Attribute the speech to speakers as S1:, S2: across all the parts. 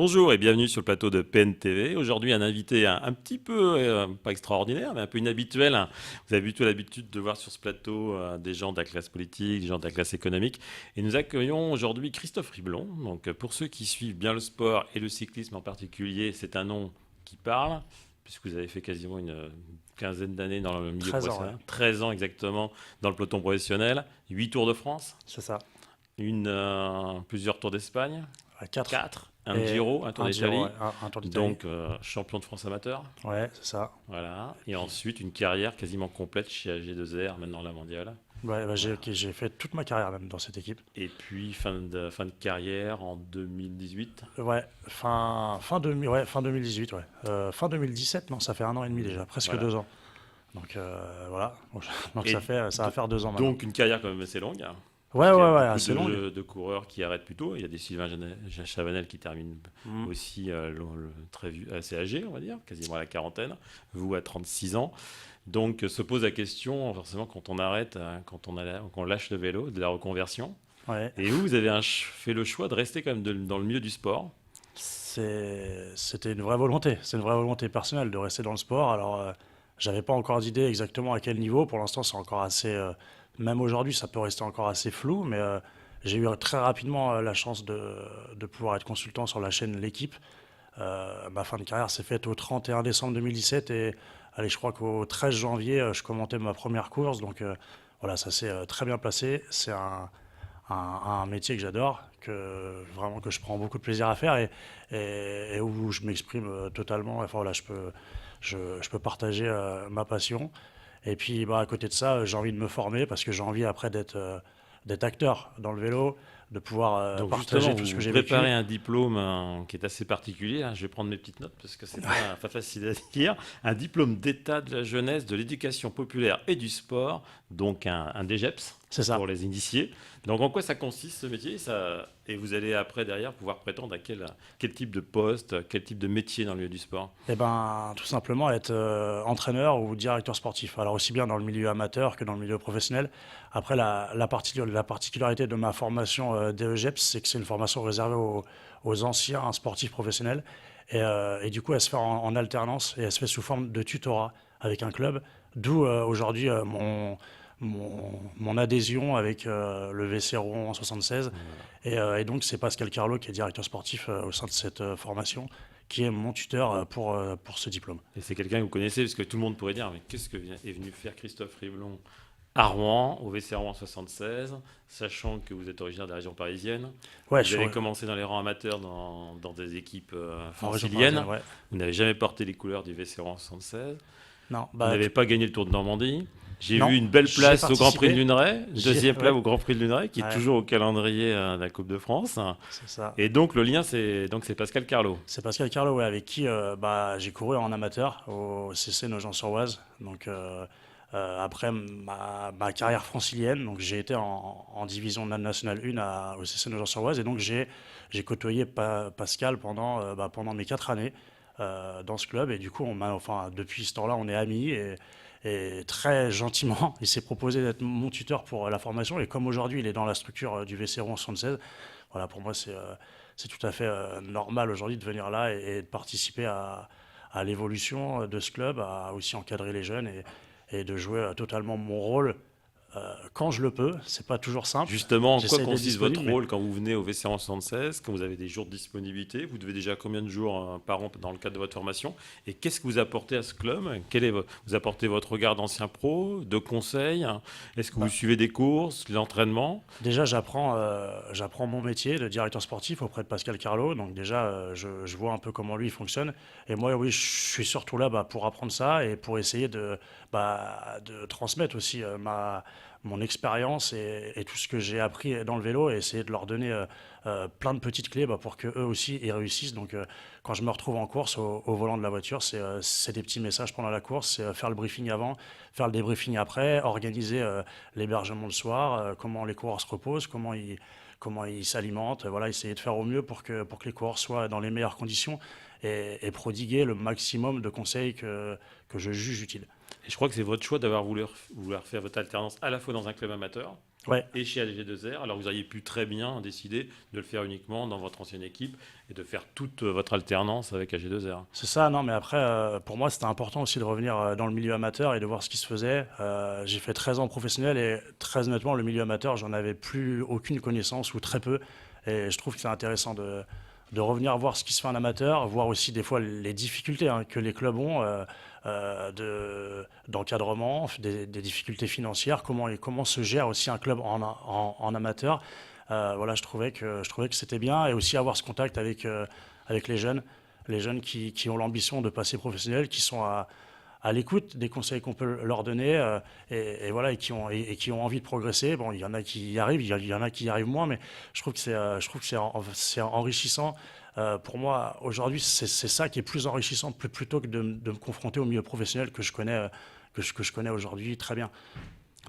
S1: Bonjour et bienvenue sur le plateau de PNTV. Aujourd'hui, un invité un petit peu, pas extraordinaire, mais un peu inhabituel. Vous avez plutôt l'habitude de voir sur ce plateau des gens de la classe politique, des gens de la classe économique. Et nous accueillons aujourd'hui Christophe Riblon. Donc, pour ceux qui suivent bien le sport et le cyclisme en particulier, c'est un nom qui parle, puisque vous avez fait quasiment une quinzaine d'années dans le milieu
S2: 13 ans, ouais.
S1: professionnel. 13 ans exactement dans le peloton professionnel. 8 Tours de France,
S2: C'est ça.
S1: plusieurs Tours d'Espagne.
S2: 4.
S1: 4, un
S2: Et
S1: Giro, un Tour
S2: un Giro,
S1: d'Italie,
S2: ouais, un Tour d'Italie.
S1: donc champion de France amateur,
S2: Ouais, c'est ça.
S1: voilà. Et
S2: Puis,
S1: ensuite une carrière quasiment complète chez AG2R, maintenant la mondiale.
S2: ouais, bah,
S1: Voilà.
S2: j'ai fait toute ma carrière même dans cette équipe.
S1: Et puis fin de carrière en 2018.
S2: Ouais, fin 2018, ouais. Fin 2017, non, ça fait 1 an et demi déjà, presque
S1: Voilà.
S2: 2 ans. Donc voilà, donc
S1: Et
S2: ça va faire 2 ans maintenant.
S1: donc une carrière quand même assez longue, hein,
S2: Ouais,
S1: puisqu'il y a
S2: ouais, ouais,
S1: beaucoup
S2: assez longue.
S1: de coureurs qui arrêtent plus tôt. Il y a des Sylvain Chavanel qui terminent
S2: Mm.
S1: aussi assez âgés, on va dire, quasiment à la quarantaine, vous à 36 ans. Donc se pose la question, forcément, quand on arrête, hein, quand on lâche le vélo, de la reconversion.
S2: Ouais,
S1: Et vous avez fait le choix de rester quand même dans le milieu du sport.
S2: c'était une vraie volonté. C'est une vraie volonté personnelle de rester dans le sport. Alors, j'avais pas encore d'idée exactement à quel niveau. Pour l'instant, c'est encore assez. Même aujourd'hui, ça peut rester encore assez flou, mais j'ai eu très rapidement la chance de pouvoir être consultant sur la chaîne L'équipe. Ma fin de carrière s'est faite au 31 décembre 2017 et allez, je crois qu'au 13 janvier, je commentais ma première course. Donc voilà, ça s'est très bien passé. C'est un métier que j'adore, vraiment que je prends beaucoup de plaisir à faire et où je m'exprime totalement. Enfin voilà, je peux partager ma passion. Et puis bah, à côté de ça, j'ai envie de me former parce que j'ai envie après d'être acteur dans le vélo, de pouvoir
S1: Donc justement,
S2: partager tout ce que
S1: vous
S2: j'ai
S1: préparez
S2: vécu.
S1: un diplôme qui est assez particulier, hein. Je vais prendre mes petites notes parce que c'est pas facile à dire. Un diplôme d'état de la jeunesse, de l'éducation populaire et du sport, donc un DGEPS
S2: C'est ça.
S1: pour les initiés. Donc en quoi ça consiste ce métier et vous allez après derrière pouvoir prétendre à quel type de poste, quel type de métier dans le milieu du sport.
S2: Eh ben, tout simplement être entraîneur ou directeur sportif. Alors aussi bien dans le milieu amateur que dans le milieu professionnel. Après, la particularité de ma formation DEGEPS, c'est que c'est une formation réservée aux anciens sportifs professionnels. Et du coup, elle se fait en alternance et elle se fait sous forme de tutorat avec un club. D'où aujourd'hui mon adhésion avec le VC Rouen en 76.
S1: Voilà.
S2: Et donc, c'est Pascal Carlo qui est directeur sportif au sein de cette formation qui est mon tuteur pour ce diplôme.
S1: Et c'est quelqu'un que vous connaissez parce que tout le monde pourrait dire mais qu'est-ce que est venu faire Christophe Riblon à Rouen, au VC Rouen 76, sachant que vous êtes originaire de la région parisienne.
S2: Ouais, je
S1: Vous
S2: suis
S1: avez commencé dans les rangs amateurs dans des équipes
S2: en région parisienne,
S1: franciliennes.
S2: ouais.
S1: Vous n'avez jamais porté les couleurs du VC Rouen 76.
S2: Non,
S1: Vous
S2: bah,
S1: n'avez pas gagné le Tour de Normandie. J'ai
S2: non,
S1: vu une belle
S2: j'ai
S1: place au Grand Prix de
S2: participé.
S1: Luneray, deuxième place
S2: Ouais,
S1: au Grand Prix de Luneray, qui est
S2: ouais,
S1: toujours au calendrier de la Coupe de France.
S2: c'est ça.
S1: Et donc le lien, c'est Pascal Carlo.
S2: C'est Pascal Carlo, ouais, avec qui bah, j'ai couru en amateur au CC Nogent-sur-Oise. Donc après ma carrière francilienne, donc j'ai été en division nationale 1 au CC Nogent-sur-Oise et donc j'ai côtoyé Pascal pendant mes 4 années dans ce club et du coup enfin depuis ce temps-là on est amis et très gentiment il s'est proposé d'être mon tuteur pour la formation et comme aujourd'hui il est dans la structure du VC Rouen 76, voilà pour moi c'est tout à fait normal aujourd'hui de venir là et de participer à l'évolution de ce club, à aussi encadrer les jeunes et de jouer totalement mon rôle quand je le peux. C'est pas toujours simple.
S1: Justement, en quoi
S2: J'essaie d'être
S1: consiste votre
S2: disponible, mais
S1: rôle quand vous venez au VCR 76, quand vous avez des jours de disponibilité? Vous devez déjà combien de jours par an dans le cadre de votre formation? Et qu'est-ce que vous apportez à ce club? Vous apportez votre regard d'ancien pro, de conseils? Est-ce que vous
S2: bah,
S1: suivez des courses, de l'entraînement?
S2: déjà j'apprends mon métier de directeur sportif auprès de Pascal Carlo. Donc déjà je vois un peu comment lui il fonctionne. Et moi oui je suis surtout là bah, pour apprendre ça et pour essayer de transmettre aussi mon expérience et tout ce que j'ai appris dans le vélo et essayer de leur donner plein de petites clés bah, pour que eux aussi ils réussissent. Donc quand je me retrouve en course au volant de la voiture, c'est des petits messages pendant la course, c'est faire le briefing avant, faire le débriefing après, organiser l'hébergement le soir, comment les coureurs se reposent, comment ils s'alimentent, voilà, essayer de faire au mieux pour que les coureurs soient dans les meilleures conditions et prodiguer le maximum de conseils que je juge utiles.
S1: Et je crois que c'est votre choix d'avoir voulu faire votre alternance à la fois dans un club amateur
S2: Ouais,
S1: et chez AG2R, alors vous auriez pu très bien décider de le faire uniquement dans votre ancienne équipe et de faire toute votre alternance avec AG2R.
S2: c'est ça. Non, mais après, pour moi, c'était important aussi de revenir dans le milieu amateur et de voir ce qui se faisait. J'ai fait 13 ans professionnel et très honnêtement, le milieu amateur, j'en avais plus aucune connaissance ou très peu. Et je trouve que c'est intéressant de revenir voir ce qui se fait en amateur, voir aussi des fois les difficultés que les clubs ont d'encadrement, des difficultés financières, comment se gère aussi un club en amateur. Voilà, je trouvais que c'était bien et aussi avoir ce contact avec les jeunes qui ont l'ambition de passer professionnels, qui sont à l'écoute des conseils qu'on peut leur donner et voilà et qui ont envie de progresser. Bon, il y en a qui y arrivent, il y en a qui y arrivent moins, mais je trouve que c'est enrichissant. Pour moi, aujourd'hui, c'est ça qui est plus enrichissant plutôt que de me confronter au milieu professionnel que je connais, que je connais aujourd'hui très bien.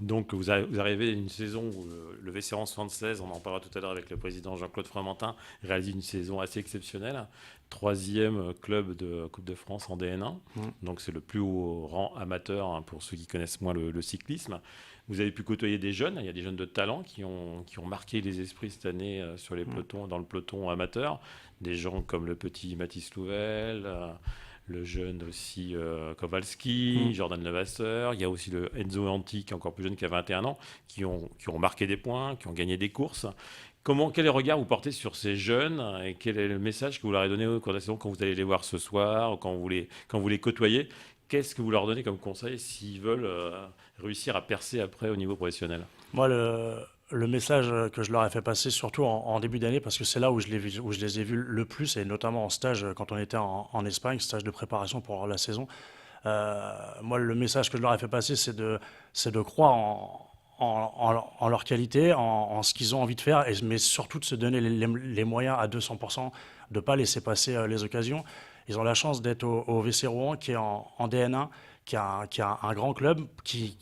S1: Donc vous arrivez à une saison où le Vécéran 76, on en parlera tout à l'heure avec le président Jean-Claude Fromentin, réalise une saison assez exceptionnelle. Troisième club de Coupe de France en DN1,
S2: Mm.
S1: donc c'est le plus haut rang amateur pour ceux qui connaissent moins le cyclisme. Vous avez pu côtoyer des jeunes, il y a des jeunes de talent qui ont marqué les esprits cette année sur les
S2: Mm.
S1: pelotons, dans le peloton amateur. Des gens comme le petit Mathis Louvel, le jeune aussi Kowalski,
S2: Mm.
S1: Jordan Levasseur. Il y a aussi le Enzo Anti, qui est encore plus jeune, qui a 21 ans, qui ont marqué des points, qui ont gagné des courses. Quel est le regard vous portez sur ces jeunes et quel est le message que vous leur avez donné au cours de la saison quand vous allez les voir ce soir ou quand vous les côtoyez? Qu'est-ce que vous leur donnez comme conseil s'ils veulent réussir à percer après au niveau professionnel?
S2: Moi, le message que je leur ai fait passer, surtout en début d'année, parce que c'est là où je les ai vus le plus, et notamment en stage, quand on était en Espagne, stage de préparation pour la saison. Moi, le message que je leur ai fait passer, c'est de croire en leur qualité, en ce qu'ils ont envie de faire, mais surtout de se donner les moyens à 200%, de ne pas laisser passer les occasions. Ils ont la chance d'être au VC Rouen, qui est en DN1, qui a un grand club, qui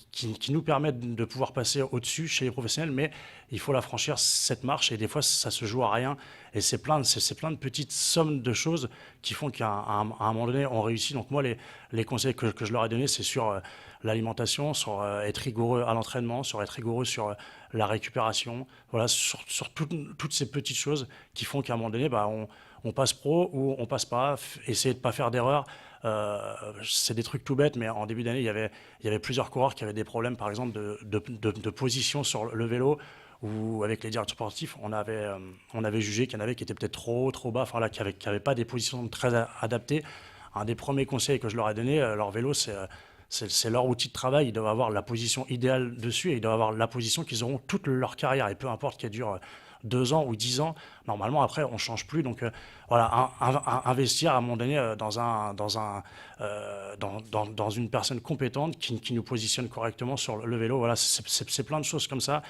S2: nous permet de pouvoir passer au-dessus chez les professionnels, mais il faut la franchir cette marche, et des fois, ça se joue à rien. Et c'est plein de petites sommes de choses qui font à un moment donné, on réussit. Donc moi, les conseils que je leur ai donnés, c'est sur l'alimentation, sur être rigoureux à l'entraînement, sur être rigoureux sur la récupération, voilà, sur toutes ces petites choses qui font qu'à un moment donné, bah, on passe pro ou on passe pas. Essayer de pas faire d'erreur. C'est des trucs tout bêtes, mais en début d'année, il y avait plusieurs coureurs qui avaient des problèmes, par exemple, de position sur le vélo, ou avec les directeurs sportifs, on avait jugé qu'il y en avait qui étaient peut-être trop bas, enfin là, qui avaient pas des positions très adaptées. Un des premiers conseils que je leur ai donné, leur vélo, c'est leur outil de travail. Ils doivent avoir la position idéale dessus, et ils doivent avoir la position qu'ils auront toute leur carrière. Et peu importe qu'elle dure 2 ans ou 10 ans, normalement, après, on ne change plus. Donc voilà, investir à un moment donné dans une personne compétente qui nous positionne correctement sur le vélo. Voilà, c'est plein de choses comme ça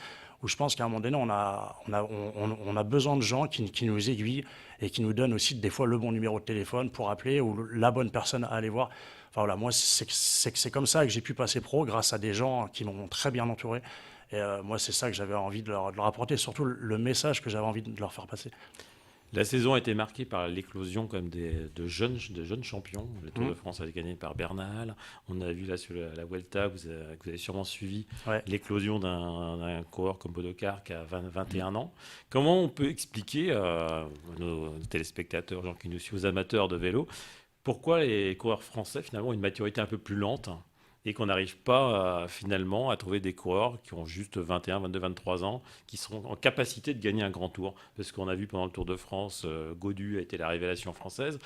S2: où je pense qu'à un moment donné, on a besoin de gens qui nous aiguillent et qui nous donnent aussi des fois le bon numéro de téléphone pour appeler, ou la bonne personne à aller voir. Enfin voilà, moi, c'est comme ça que j'ai pu passer pro, grâce à des gens qui m'ont très bien entouré. Et moi, c'est ça que j'avais envie de leur apporter, surtout le message que j'avais envie de leur faire passer.
S1: La saison a été marquée par l'éclosion quand même de jeunes champions. Le Tour de France a été gagné par Bernal. On a vu là sur la Vuelta, que vous avez sûrement suivi,
S2: Ouais.
S1: l'éclosion d'un coureur comme Pogačar qui a 21 ans. Comment on peut expliquer à nos téléspectateurs, gens qui nous suivent, aux amateurs de vélo, pourquoi les coureurs français finalement ont une maturité un peu plus lente et qu'on n'arrive pas finalement à trouver des coureurs qui ont juste 21, 22, 23 ans, qui seront en capacité de gagner un grand tour? Parce qu'on a vu pendant le Tour de France, Gaudu a été la révélation française.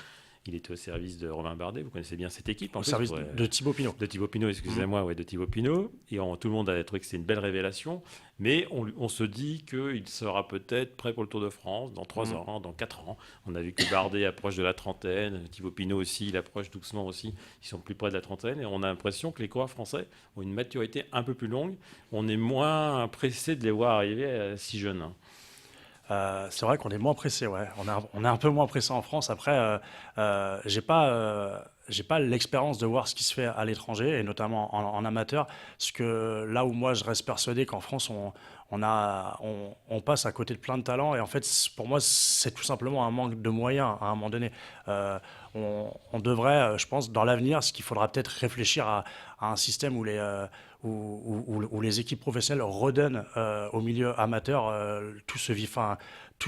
S1: Il était au service de Romain Bardet. Vous connaissez bien cette équipe en
S2: Au
S1: plus.
S2: service de Thibaut Pinot.
S1: De Thibaut Pinot, excusez-moi, ouais, de Thibaut Pinot. Et tout le monde a trouvé que c'était une belle révélation. Mais on se dit qu'il sera peut-être prêt pour le Tour de France dans 3 ans, dans 4 ans. On a vu que Bardet approche de la trentaine. Thibaut Pinot aussi, il approche doucement aussi. Ils sont plus près de la trentaine. Et on a l'impression que les coureurs français ont une maturité un peu plus longue. On est moins pressé de les voir arriver si jeunes.
S2: C'est vrai qu'on est moins pressé, ouais. On est un peu moins pressé en France. Après, j'ai pas l'expérience de voir ce qui se fait à l'étranger, et notamment en amateur. Parce que là où moi je reste persuadé qu'en France on passe à côté de plein de talents, et en fait pour moi c'est tout simplement un manque de moyens à un moment donné. on devrait, je pense, dans l'avenir, ce qu'il faudra peut-être réfléchir à un système où les équipes professionnelles redonnent au milieu amateur tous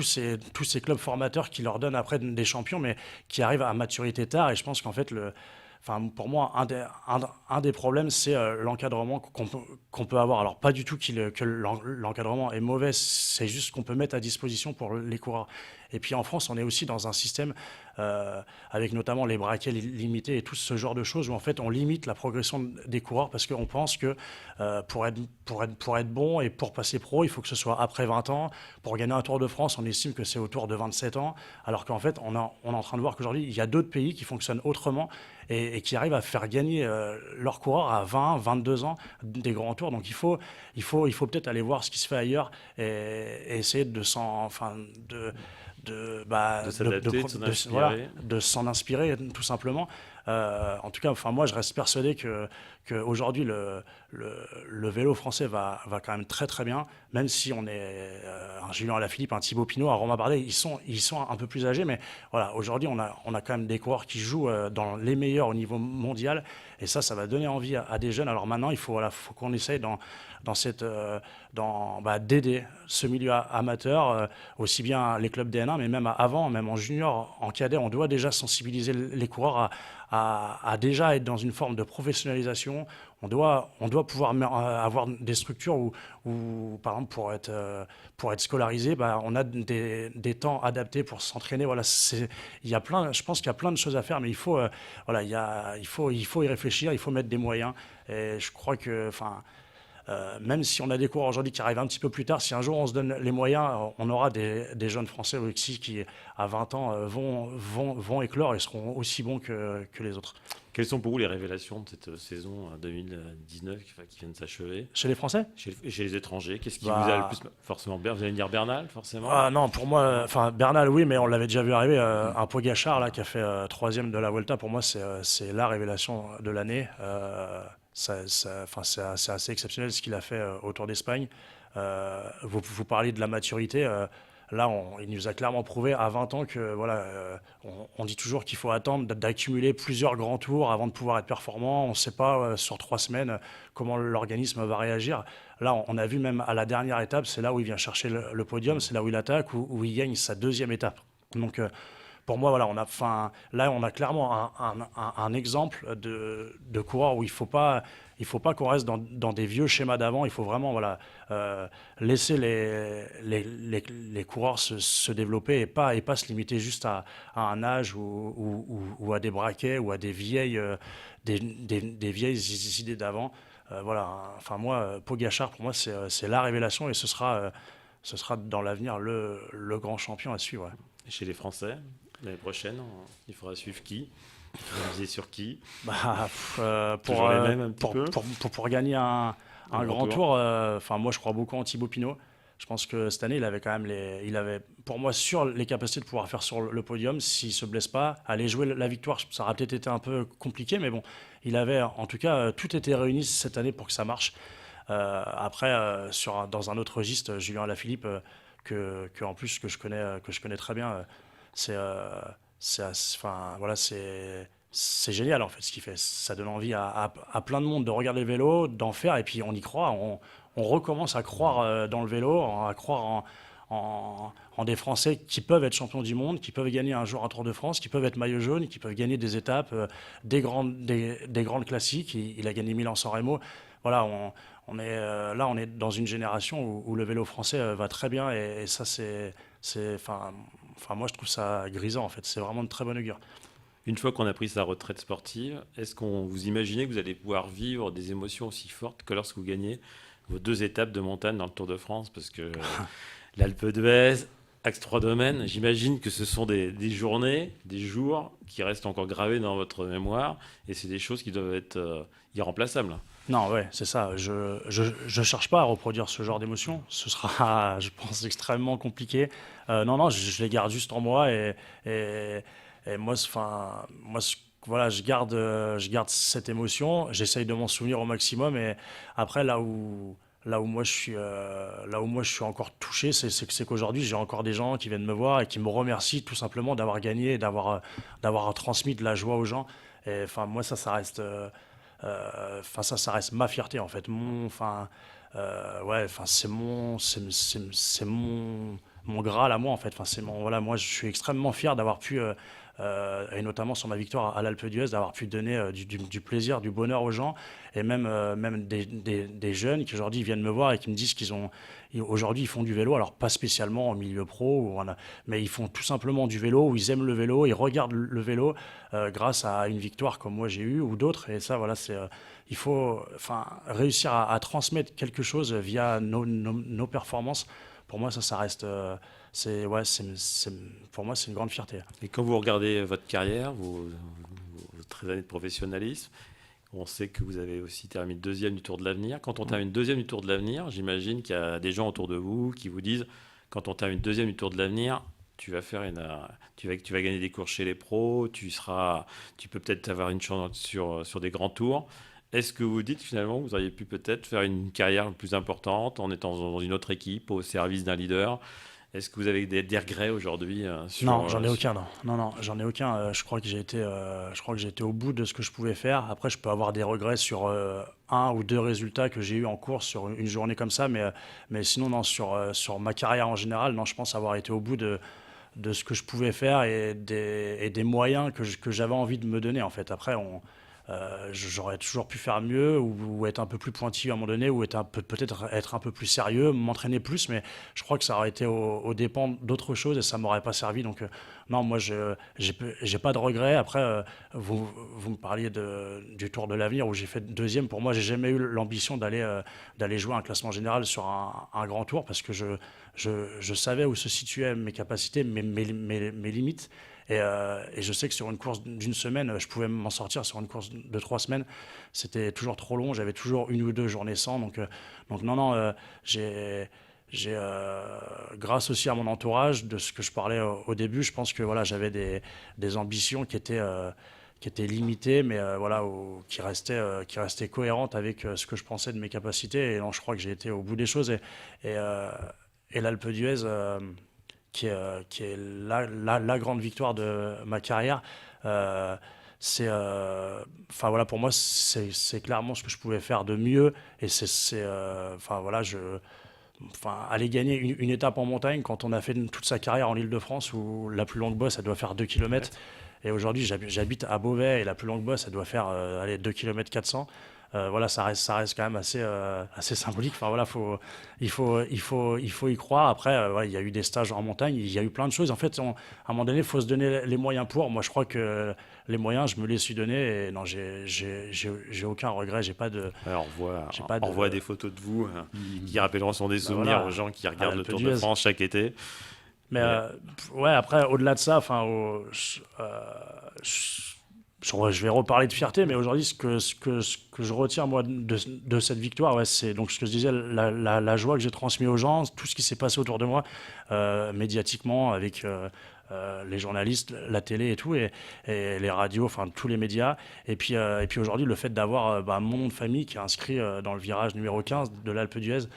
S2: ces clubs formateurs qui leur donnent après des champions, mais qui arrivent à maturité tard. Et je pense qu'en fait, pour moi, un des problèmes, c'est l'encadrement qu'on peut avoir. Alors, pas du tout que l'encadrement est mauvais, c'est juste qu'on peut mettre à disposition pour les coureurs. Et puis en France, on est aussi dans un système avec notamment les braquets limités et tout ce genre de choses où en fait on limite la progression des coureurs parce qu'on pense que pour être bon et pour passer pro, il faut que ce soit après 20 ans. Pour gagner un Tour de France, on estime que c'est autour de 27 ans, alors qu'en fait, on est en train de voir qu'aujourd'hui, il y a d'autres pays qui fonctionnent autrement et qui arrivent à faire gagner leurs coureurs à 20, 22 ans des grands tours. Donc il faut peut-être aller voir ce qui se fait ailleurs et essayer
S1: De s'adapter, de s'en
S2: voilà,
S1: inspirer.
S2: de s'en inspirer tout simplement. En tout cas, moi je reste persuadé que aujourd'hui le vélo français va quand même très très bien, même si on est un Julien Alaphilippe, un Thibaut Pinot, un Romain Bardet, ils sont un peu plus âgés, mais voilà, aujourd'hui on a quand même des coureurs qui jouent dans les meilleurs au niveau mondial, et ça va donner envie à des jeunes. Alors maintenant, faut qu'on essaye d'aider ce milieu amateur, aussi bien les clubs DN1, mais même avant, même en junior, en cadet, on doit déjà sensibiliser les coureurs à déjà être dans une forme de professionnalisation. On doit pouvoir avoir des structures où, par exemple, pour être scolarisé, on a des temps adaptés pour s'entraîner. Voilà, je pense qu'il y a plein de choses à faire, mais voilà, il faut y réfléchir, il faut mettre des moyens. Et je crois que, même si on a des coureurs aujourd'hui qui arrivent un petit peu plus tard, si un jour on se donne les moyens, on aura des jeunes Français aussi qui, à 20 ans, vont éclore et seront aussi bons que les autres.
S1: Quelles sont pour vous les révélations de cette saison 2019 qui vient de s'achever
S2: Chez les Français?
S1: chez les étrangers? Qu'est-ce qui vous a le
S2: Bah,
S1: plus... Forcément, vous allez me dire Bernal, forcément.
S2: non, pour moi, Bernal, oui, mais on l'avait déjà vu arriver. Un Pogačar, là, qui a fait troisième de la Vuelta, pour moi, c'est la révélation de l'année. C'est assez exceptionnel ce qu'il a fait au Tour d'Espagne. Vous parliez de la maturité. Là, il nous a clairement prouvé à 20 ans que voilà, on dit toujours qu'il faut attendre d'accumuler plusieurs grands tours avant de pouvoir être performant. On ne sait pas sur 3 semaines comment l'organisme va réagir. Là, on a vu même à la dernière étape, c'est là où il vient chercher le podium, c'est là où il attaque, où il gagne sa deuxième étape. Donc, pour moi, voilà, là, on a clairement un exemple de coureur où il faut pas qu'on reste dans des vieux schémas d'avant. Il faut vraiment, voilà, laisser les coureurs se développer et pas se limiter juste à un âge ou à des braquets ou à des vieilles idées d'avant. Voilà. Moi, Pogačar, pour moi, c'est la révélation et ce sera dans l'avenir le grand champion à suivre. Ouais.
S1: Et chez les Français, l'année prochaine, il faudra suivre qui? Vous misez sur qui? Toujours les mêmes un petit peu?
S2: Pour gagner un grand tour, moi je crois beaucoup en Thibaut Pinot. Je pense que cette année, il avait quand même il avait, pour moi, sur les capacités de pouvoir faire sur le podium, s'il se blesse pas, aller jouer la victoire, ça aurait peut-être été un peu compliqué, mais bon, il avait, en tout cas, tout était réuni cette année pour que ça marche. Après, dans un autre registre, Julien Alaphilippe, en plus que je connais très bien, c'est, voilà, c'est génial en fait ce qu'il fait. Ça donne envie à plein de monde de regarder le vélo, d'en faire, et puis on y croit. On recommence à croire dans le vélo, à croire en des Français qui peuvent être champions du monde, qui peuvent gagner un jour un Tour de France, qui peuvent être maillot jaune, qui peuvent gagner des étapes, des grandes classiques. Il a gagné Milan-San Remo. Voilà, on est dans une génération où le vélo français va très bien, et ça moi je trouve ça grisant en fait. C'est vraiment de très bonne augure.
S1: Une fois qu'on a pris sa retraite sportive, est-ce qu'on vous imaginez que vous allez pouvoir vivre des émotions aussi fortes que lorsque vous gagnez vos 2 étapes de montagne dans le Tour de France? Parce que l'Alpe d'Huez, Axe 3 Domaines, j'imagine que ce sont des journées, des jours qui restent encore gravés dans votre mémoire, et c'est des choses qui doivent être irremplaçables.
S2: Non, ouais, c'est ça. Je cherche pas à reproduire ce genre d'émotion. Ce sera, je pense, extrêmement compliqué. Non, je les garde juste en moi et moi, voilà, je garde cette émotion. J'essaye de m'en souvenir au maximum, et après, là où là où moi je suis encore touché, c'est qu'aujourd'hui j'ai encore des gens qui viennent me voir et qui me remercient tout simplement d'avoir gagné et d'avoir transmis de la joie aux gens. Et enfin moi ça reste, enfin ça reste ma fierté en fait. Ouais, enfin c'est mon Graal à moi en fait. Enfin c'est mon voilà, moi je suis extrêmement fier d'avoir pu et notamment sur ma victoire à l'Alpe d'Huez, d'avoir pu donner du plaisir, du bonheur aux gens, et même des jeunes qui aujourd'hui viennent me voir et qui me disent aujourd'hui ils font du vélo, alors pas spécialement en milieu pro, mais ils font tout simplement du vélo, ou ils aiment le vélo, ils regardent le vélo grâce à une victoire comme moi j'ai eu ou d'autres, et ça voilà, il faut enfin, réussir à transmettre quelque chose via nos performances. Pour moi ça reste, pour moi c'est une grande fierté.
S1: Et quand vous regardez votre carrière, vos 13 années de professionnalisme, on sait que vous avez aussi terminé deuxième du Tour de l'Avenir. Quand on termine deuxième du Tour de l'Avenir, j'imagine qu'il y a des gens autour de vous qui vous disent, quand on termine deuxième du Tour de l'Avenir, tu vas gagner des courses chez les pros, tu peux peut-être avoir une chance sur des grands tours. Est-ce que vous dites finalement que vous auriez pu peut-être faire une carrière plus importante en étant dans une autre équipe, au service d'un leader? Est-ce que vous avez des regrets aujourd'hui
S2: Non, j'en ai aucun, non. Non, non, j'en ai aucun. Je crois que j'ai été au bout de ce que je pouvais faire. Après, je peux avoir des regrets sur un ou deux résultats que j'ai eu en course sur une journée comme ça, mais sinon, non, sur ma carrière en général, non, je pense avoir été au bout de ce que je pouvais faire et des moyens que j'avais envie de me donner, en fait. Après, j'aurais toujours pu faire mieux ou être un peu plus pointilleux à un moment donné ou peut-être être un peu plus sérieux, m'entraîner plus, mais je crois que ça aurait été au dépend d'autres choses et ça m'aurait pas servi. Donc non, moi j'ai pas de regrets. Après, vous me parliez du Tour de l'Avenir où j'ai fait deuxième. Pour moi, j'ai jamais eu l'ambition d'aller jouer un classement général sur un grand tour parce que je savais où se situaient mes capacités, mes limites. Et je sais que sur une course d'une semaine, je pouvais m'en sortir. Sur une course de 3 semaines, c'était toujours trop long. J'avais toujours une ou deux journées sans. Donc non, non, grâce aussi à mon entourage, de ce que je parlais au début, je pense que voilà, j'avais des ambitions qui étaient limitées, mais voilà, qui restaient cohérentes avec ce que je pensais de mes capacités. Et non, je crois que j'ai été au bout des choses. Et, euh, et l'Alpe d'Huez, qui est la grande victoire de ma carrière. Euh, enfin voilà, pour moi, c'est clairement ce que je pouvais faire de mieux. Et enfin voilà, aller gagner une étape en montagne quand on a fait toute sa carrière en Île-de-France où la plus longue bosse, elle doit faire 2 kilomètres. Et aujourd'hui, j'habite à Beauvais et la plus longue bosse, elle doit faire 2 km 400. Voilà, ça reste quand même assez symbolique. Enfin voilà, il faut y croire. Après, ouais, il y a eu des stages en montagne, il y a eu plein de choses. En fait, à un moment donné, il faut se donner les moyens pour. Moi, je crois que les moyens, je me les suis donnés. Et non, j'ai aucun regret.
S1: Alors,
S2: j'ai pas
S1: on voit
S2: de,
S1: des photos de vous qui rappelleront sans des
S2: bah
S1: souvenirs aux
S2: voilà,
S1: gens qui
S2: à
S1: regardent le
S2: l'Alpe
S1: Tour de
S2: d'Huez.
S1: France chaque été.
S2: Mais
S1: Mais
S2: ouais, après, au-delà de ça, enfin, je vais reparler de fierté, mais aujourd'hui, ce que je retiens, moi, de cette victoire, ouais, c'est donc ce que je disais, la joie que j'ai transmise aux gens, tout ce qui s'est passé autour de moi, médiatiquement, avec les journalistes, la télé et tout, et les radios, enfin, tous les médias. Et puis aujourd'hui, le fait d'avoir mon nom de famille qui est inscrit dans le virage numéro 15 de l'Alpe d'Huez,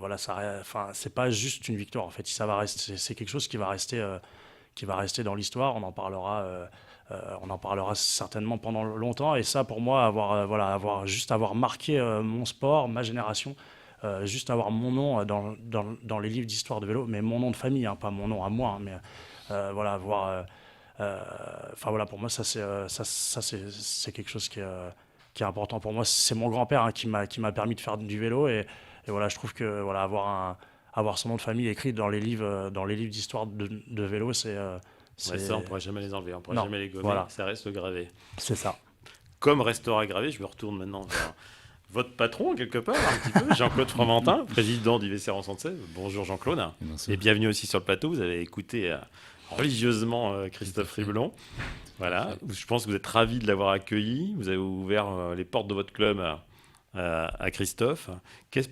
S2: voilà, enfin, c'est pas juste une victoire, en fait. Ça va rester, c'est quelque chose qui va rester dans l'histoire. On en parlera certainement pendant longtemps. Et ça, pour moi, avoir marqué mon sport, ma génération, juste avoir mon nom dans les livres d'histoire de vélo, mais mon nom de famille, hein, pas mon nom à moi, hein, mais voilà, enfin voilà, pour moi, c'est quelque chose qui est important pour moi. C'est mon grand-père, hein, qui m'a permis de faire du vélo. Et voilà, je trouve que voilà, avoir son nom de famille écrit dans les livres d'histoire de vélo,
S1: ouais, ça, on ne pourra jamais les enlever, on ne pourra
S2: non,
S1: jamais les gommer,
S2: voilà,
S1: ça reste gravé.
S2: c'est ça.
S1: Comme restera gravé, je me retourne maintenant vers votre patron, quelque part, un petit peu, Jean-Claude Fromentin, président d'IVC Santé. Bonjour Jean-Claude, et bienvenue aussi sur le plateau. Vous avez écouté religieusement Christophe Riblon. Voilà, je pense que vous êtes ravi de l'avoir accueilli. Vous avez ouvert les portes de votre club à Christophe.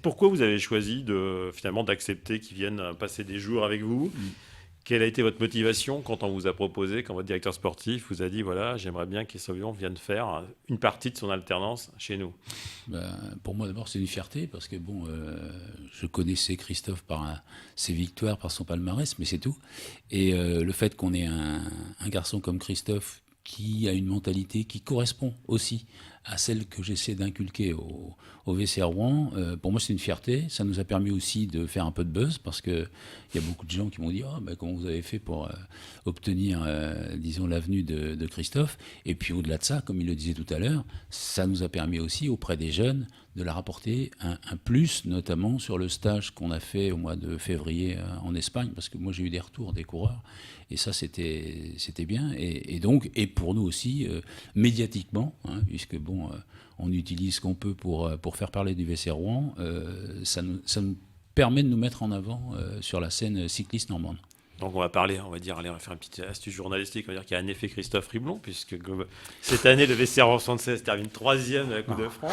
S1: Pourquoi vous avez choisi finalement d'accepter qu'il vienne passer des jours avec vous? Quelle a été votre motivation quand on vous a proposé, quand votre directeur sportif vous a dit, voilà, j'aimerais bien qu'Christophe Dupont vienne faire une partie de son alternance chez nous?
S3: Pour moi, d'abord, c'est une fierté parce que je connaissais Christophe par ses victoires, par son palmarès, mais c'est tout. Et le fait qu'on ait un garçon comme Christophe qui a une mentalité qui correspond aussi à celle que j'essaie d'inculquer au VC Rouen, pour moi c'est une fierté. Ça nous a permis aussi de faire un peu de buzz parce qu'il y a beaucoup de gens qui m'ont dit comment vous avez fait pour obtenir, disons, l'avenue de Christophe. Et puis au-delà de ça, comme il le disait tout à l'heure, ça nous a permis aussi auprès des jeunes de leur apporter un plus, notamment sur le stage qu'on a fait au mois de février en Espagne, parce que moi j'ai eu des retours des coureurs, et ça c'était bien. Et donc, et pour nous aussi, médiatiquement, puisque on utilise ce qu'on peut pour faire parler du VC Rouen, ça nous permet de nous mettre en avant sur la scène cycliste normande.
S1: Donc on va dire, allez, on va faire une petite astuce journalistique, on va dire qu'il y a un effet Christophe Riblon, puisque cette année, le VC Rouen 76 termine 3e de la Coupe de France.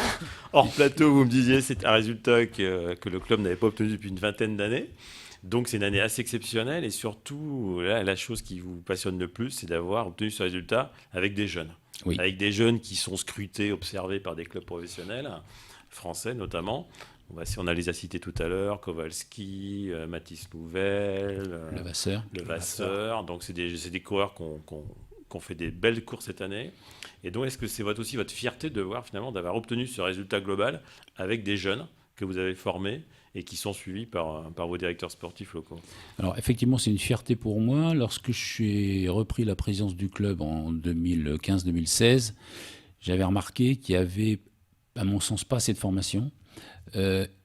S1: Hors plateau, vous me disiez, c'est un résultat que le club n'avait pas obtenu depuis une vingtaine d'années. Donc c'est une année assez exceptionnelle, et surtout, là, la chose qui vous passionne le plus, c'est d'avoir obtenu ce résultat avec des jeunes.
S3: Oui.
S1: Avec des jeunes qui sont scrutés, observés par des clubs professionnels, français notamment. On a les a cités tout à l'heure, Kowalski, Mathis Louvel, Le Vasseur. Donc c'est des coureurs qui ont fait des belles courses cette année. Et donc est-ce que c'est aussi votre fierté de voir finalement d'avoir obtenu ce résultat global avec des jeunes que vous avez formés et qui sont suivis par vos directeurs sportifs locaux?
S3: Alors effectivement, c'est une fierté pour moi. Lorsque j'ai repris la présidence du club en 2015-2016, j'avais remarqué qu'il y avait, à mon sens, pas assez de formation.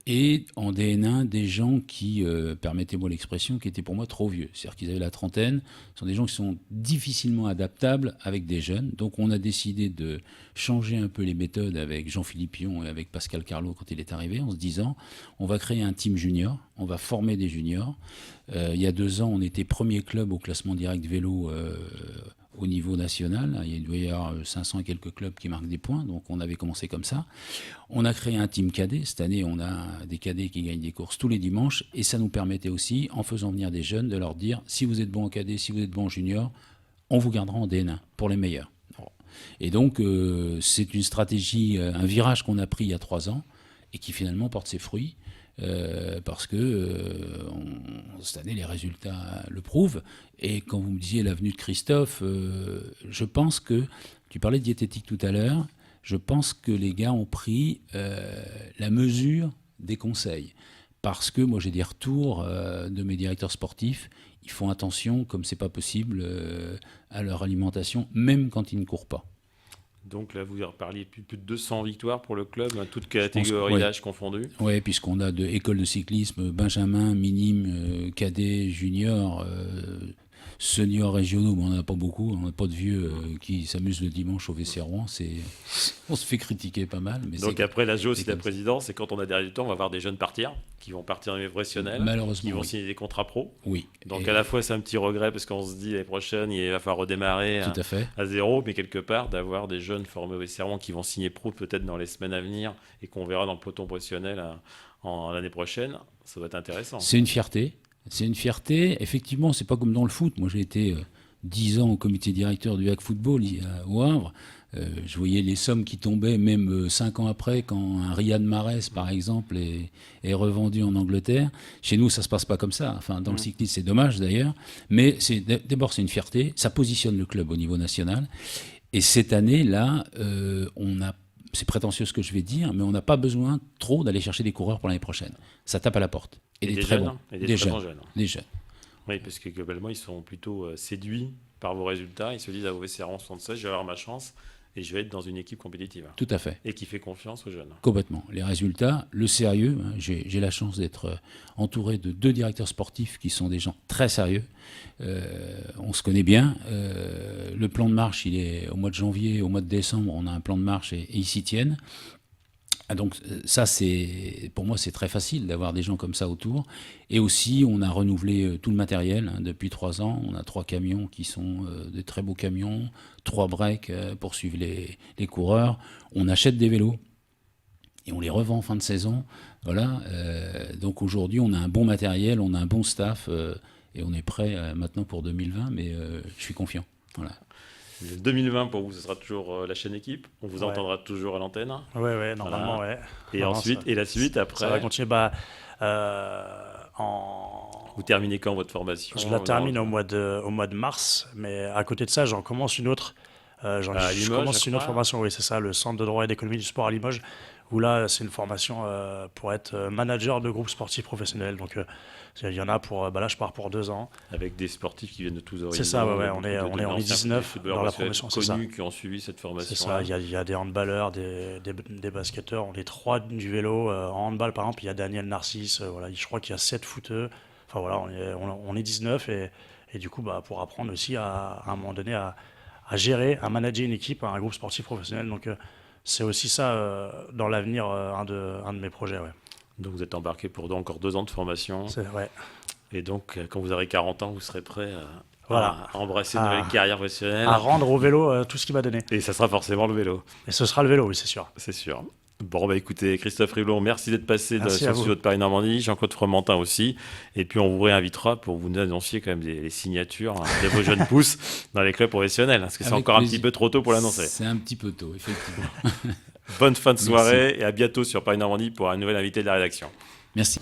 S3: Et en DN1, des gens qui, permettez-moi l'expression, qui étaient pour moi trop vieux. C'est-à-dire qu'ils avaient la trentaine. Ce sont des gens qui sont difficilement adaptables avec des jeunes. Donc on a décidé de changer un peu les méthodes avec Jean-Philippe Pion et avec Pascal Carlot quand il est arrivé, en se disant on va créer un team junior, on va former des juniors. Il y a 2 ans, on était premier club au classement direct vélo au niveau national. Il doit y avoir 500 et quelques clubs qui marquent des points, donc on avait commencé comme ça. On a créé un team cadet. Cette année, on a des cadets qui gagnent des courses tous les dimanches, et ça nous permettait aussi, en faisant venir des jeunes, de leur dire, si vous êtes bon en cadet, si vous êtes bon en junior, on vous gardera en DN1 pour les meilleurs. Et donc, c'est une stratégie, un virage qu'on a pris il y a 3 ans, et qui finalement porte ses fruits. Parce que cette année les résultats le prouvent. Et quand vous me disiez l'avenue de Christophe, je pense que, tu parlais de diététique tout à l'heure, je pense que les gars ont pris la mesure des conseils. Parce que moi j'ai des retours de mes directeurs sportifs, ils font attention, comme c'est pas possible, à leur alimentation, même quand ils ne courent pas.
S1: Donc là, vous parliez de plus de 200 victoires pour le club, toutes catégories d'âge confondues.
S3: Oui, puisqu'on a écoles de cyclisme, benjamin, minime, cadet, junior, seniors régionaux, mais on n'en a pas beaucoup. On n'a pas de vieux qui s'amusent le dimanche au VC Rouen. On se fait critiquer pas mal. Mais
S1: donc après, la jauge, c'est la présidence. C'est quand on a des résultats, on va voir des jeunes partir, qui vont partir dans les professionnels,
S3: malheureusement,
S1: qui vont signer des contrats pro.
S3: Oui.
S1: Donc à la fois, c'est un petit regret parce qu'on se dit l'année prochaine, il va falloir redémarrer à zéro, mais quelque part, d'avoir des jeunes formés au VC Rouen qui vont signer pro peut-être dans les semaines à venir et qu'on verra dans le peloton professionnel l'année prochaine, ça va être intéressant.
S3: C'est une fierté. C'est une fierté. Effectivement, c'est pas comme dans le foot. Moi, j'ai été 10 ans au comité directeur du Hack Football au Havre. Je voyais les sommes qui tombaient, même 5 ans après, quand un Riyad Mahrez, par exemple, est revendu en Angleterre. Chez nous, ça se passe pas comme ça. Enfin, dans le cyclisme, c'est dommage d'ailleurs. Mais d'abord, c'est une fierté. Ça positionne le club au niveau national. Et cette année-là, c'est prétentieux ce que je vais dire, mais on n'a pas besoin trop d'aller chercher des coureurs pour l'année prochaine. Ça tape à la porte. Et des très bons.
S1: Et des très jeunes.
S3: Des jeunes.
S1: Oui, parce que globalement, ils sont plutôt séduits par vos résultats. Ils se disent, au VC Rouen 76, je vais avoir ma chance et je vais être dans une équipe compétitive.
S3: Tout à fait.
S1: Et qui fait confiance aux jeunes.
S3: Complètement. Les résultats, le sérieux. J'ai la chance d'être entouré de 2 directeurs sportifs qui sont des gens très sérieux. On se connaît bien. Le plan de marche, il est au mois de janvier, au mois de décembre, on a un plan de marche et ils s'y tiennent. Donc ça, pour moi, c'est très facile d'avoir des gens comme ça autour. Et aussi, on a renouvelé tout le matériel. Depuis 3 ans, on a 3 camions qui sont des très beaux camions, 3 breaks pour suivre les coureurs. On achète des vélos et on les revend en fin de saison. Voilà. Donc aujourd'hui, on a un bon matériel, on a un bon staff. et on est prêt maintenant pour 2020, mais je suis confiant. Voilà.
S1: 2020 pour vous, ce sera toujours la chaîne équipe. On vous entendra toujours à l'antenne.
S2: Oui, normalement,
S1: Voilà.
S2: ouais.
S1: Et ensuite, et la suite après.
S2: Ça va continuer.
S1: Vous terminez quand votre formation?
S2: Je la termine au mois de mars, mais à côté de ça, j'en commence une autre. Je commence une autre formation, oui, c'est ça, le Centre de droit et d'économie du sport à Limoges, où là, c'est une formation pour être manager de groupe sportif professionnel. Donc, il y en a pour, là, je pars pour 2 ans.
S1: Avec des sportifs qui viennent de tous horizons.
S2: C'est ça, ouais, on est 19 dans la promotion.
S1: Connus qui ont suivi cette formation.
S2: C'est ça, il y a des handballeurs, des basketteurs, on est 3 du vélo. En handball, par exemple, il y a Daniel Narcisse, voilà, je crois qu'il y a 7 footeux. Enfin voilà, on est 19 et du coup, pour apprendre aussi à un moment donné à gérer, à manager une équipe, un groupe sportif professionnel. Donc c'est aussi ça dans l'avenir, un de mes projets. Ouais.
S1: Donc vous êtes embarqué pour encore 2 ans de formation.
S2: C'est vrai.
S1: Et donc quand vous aurez 40 ans, vous serez prêt
S2: voilà.
S1: à embrasser une nouvelle carrière professionnelle.
S2: À rendre au vélo tout ce qu'il m'a donné.
S1: Et ça sera forcément le vélo.
S2: Et ce sera le vélo, oui, c'est sûr.
S1: C'est sûr. Bon, écoutez, Christophe Riblon, merci d'être passé sur le studio de Paris-Normandie, Jean-Claude Fromentin aussi. Et puis, on vous réinvitera pour vous annoncier quand même les signatures de vos jeunes pousses dans les clubs professionnels. Parce que c'est encore un petit peu trop tôt pour l'annoncer.
S3: C'est un petit peu tôt, effectivement.
S1: Bonne fin de soirée et à bientôt sur Paris-Normandie pour un nouvel invité de la rédaction.
S3: Merci.